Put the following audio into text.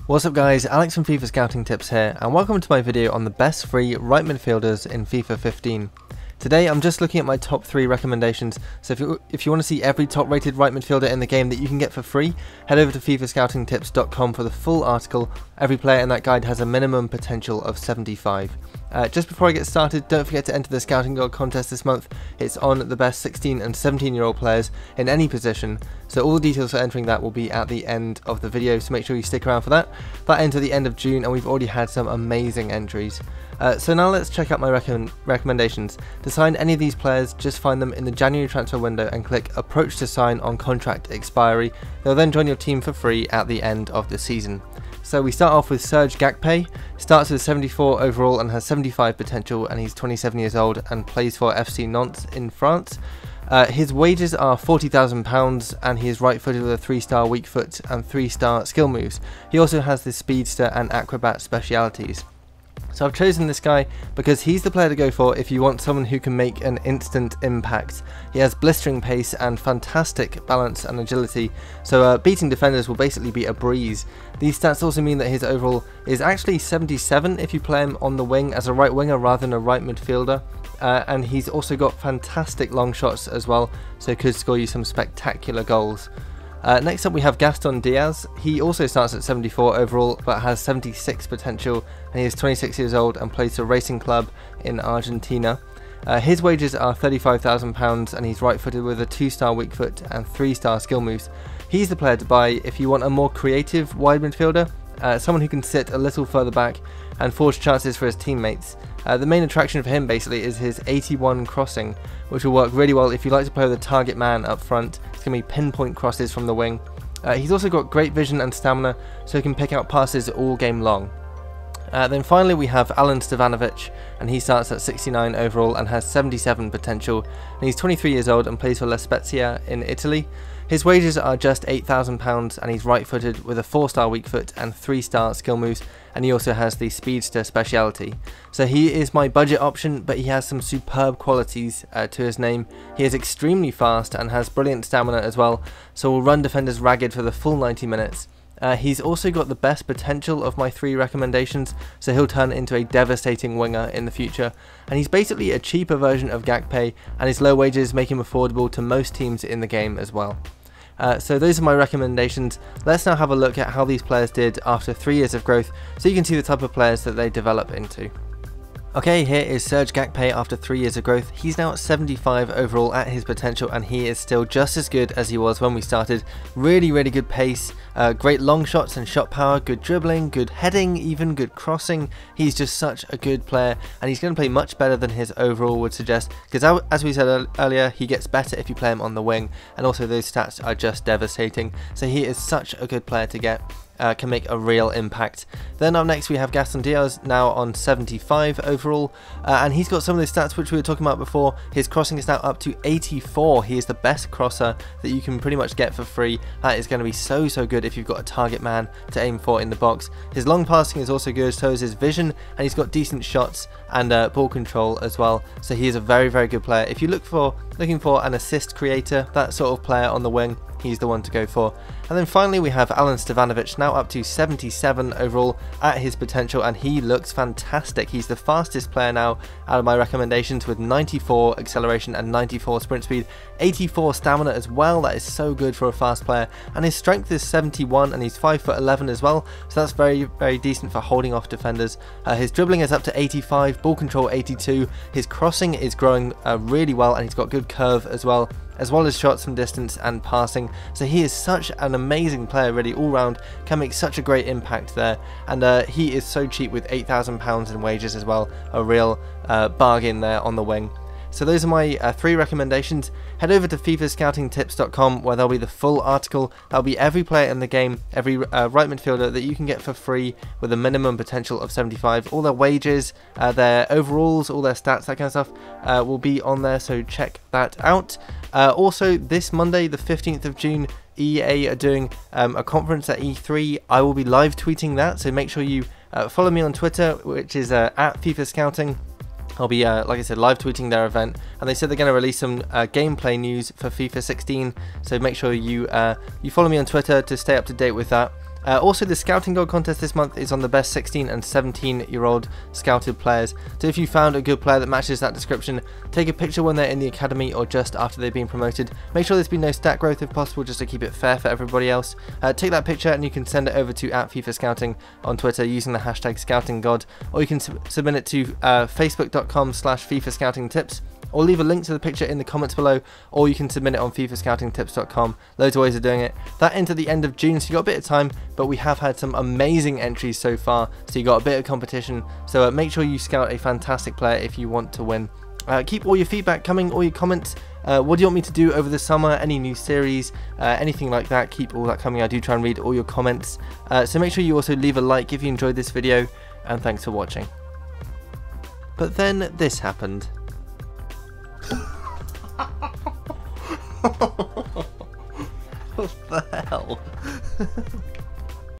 What's up guys, Alex from FIFA Scouting Tips here, and welcome to my video on the best free right midfielders in FIFA 15. Today I'm just looking at my top 3 recommendations, so if you want to see every top rated right midfielder in the game that you can get for free, head over to FIFAscoutingtips.com for the full article. Every player in that guide has a minimum potential of 75. Just before I get started, don't forget to enter the Scouting Gold contest this month. It's on the best 16 and 17 year old players in any position, so all the details for entering that will be at the end of the video, so make sure you stick around for that. That ends at the end of June and we've already had some amazing entries. So now let's check out my recommendations. To sign any of these players, just find them in the January transfer window and click approach to sign on contract expiry. They'll then join your team for free at the end of the season. So we start off with Serge Gnabry. Starts with 74 overall and has 75 potential, and he's 27 years old and plays for FC Nantes in France. His wages are £40,000 and he is right footed with a 3-star weak foot and 3-star skill moves. He also has the speedster and acrobat specialities. So I've chosen this guy because he's the player to go for if you want someone who can make an instant impact. He has blistering pace and fantastic balance and agility, so beating defenders will basically be a breeze. These stats also mean that his overall is actually 77 if you play him on the wing as a right winger rather than a right midfielder. And he's also got fantastic long shots as well, so could score you some spectacular goals. Next up we have Gaston Diaz. He also starts at 74 overall but has 76 potential, and he is 26 years old and plays for Racing Club in Argentina. His wages are £35,000 and he's right footed with a 2-star weak foot and 3-star skill moves. He's the player to buy if you want a more creative wide midfielder, someone who can sit a little further back and forge chances for his teammates. The main attraction for him basically is his 81 crossing, which will work really well if you like to play with a target man up front. It's going to be pinpoint crosses from the wing. He's also got great vision and stamina, so he can pick out passes all game long. Then finally we have Alen Stevanovic, and he starts at 69 overall and has 77 potential, and he's 23 years old and plays for La Spezia in Italy. His wages are just £8,000 and he's right footed with a 4-star weak foot and 3-star skill moves, and he also has the speedster speciality. So he is my budget option, but he has some superb qualities to his name. He is extremely fast and has brilliant stamina as well, so will run defenders ragged for the full 90 minutes. He's also got the best potential of my 3 recommendations, so he'll turn into a devastating winger in the future, and he's basically a cheaper version of Gnabry, and his low wages make him affordable to most teams in the game as well. So those are my recommendations. Let's now have a look at how these players did after 3 years of growth, so you can see the type of players that they develop into. Okay, here is Serge Gnabry after 3 years of growth. He's now at 75 overall at his potential, and he is still just as good as he was when we started. Really good pace, great long shots and shot power, good dribbling, good heading, even good crossing. He's just such a good player, and he's going to play much better than his overall would suggest, because as we said earlier, he gets better if you play him on the wing, and also those stats are just devastating. So he is such a good player to get. Can make a real impact. Then up next we have Gaston Diaz, now on 75 overall, and he's got some of those stats which we were talking about before. His crossing is now up to 84. He is the best crosser that you can pretty much get for free. That is going to be so good if you've got a target man to aim for in the box. His long passing is also good, so is his vision, and he's got decent shots and ball control as well. So he is a very good player. If you're looking for an assist creator, that sort of player on the wing, he's the one to go for. And then finally we have Alen Stevanovic, now up to 77 overall at his potential, and he looks fantastic. He's the fastest player now out of my recommendations with 94 acceleration and 94 sprint speed, 84 stamina as well. That is so good for a fast player, and his strength is 71 and he's 5'11" as well, so that's very decent for holding off defenders. His dribbling is up to 85, ball control 82, his crossing is growing really well, and he's got good curve as well as shots from distance and passing. So he is such an amazing player, really all round, can make such a great impact there, and he is so cheap with £8,000 in wages as well, a real bargain there on the wing. So those are my 3 recommendations. Head over to FIFAscoutingtips.com where there'll be the full article. That'll be every player in the game, every right midfielder that you can get for free with a minimum potential of 75. All their wages, their overalls, all their stats, that kind of stuff will be on there, so check that out. Also this Monday the 15th of June, EA are doing a conference at E3. I will be live tweeting that, so make sure you follow me on Twitter, which is at FIFA Scouting. I'll be, like I said, live tweeting their event, and they said they're going to release some gameplay news for FIFA 16, so make sure you follow me on Twitter to stay up to date with that. Also, the Scouting Gold contest this month is on the best 16 and 17-year-old scouted players. So if you found a good player that matches that description, take a picture when they're in the academy or just after they've been promoted. Make sure there's been no stat growth if possible, just to keep it fair for everybody else. Take that picture and you can send it over to @FIFA Scouting on Twitter using the hashtag ScoutingGod, or you can submit it to facebook.com/FIFA Scouting Tips, or leave a link to the picture in the comments below, or you can submit it on FIFAscoutingtips.com. Loads of ways of doing it. That ends at the end of June, so you got a bit of time, but we have had some amazing entries so far, so you got a bit of competition. So make sure you scout a fantastic player if you want to win. Keep all your feedback coming, all your comments. What do you want me to do over the summer? Any new series, anything like that, keep all that coming. I do try and read all your comments. So make sure you also leave a like if you enjoyed this video, and thanks for watching. But then this happened. What the hell?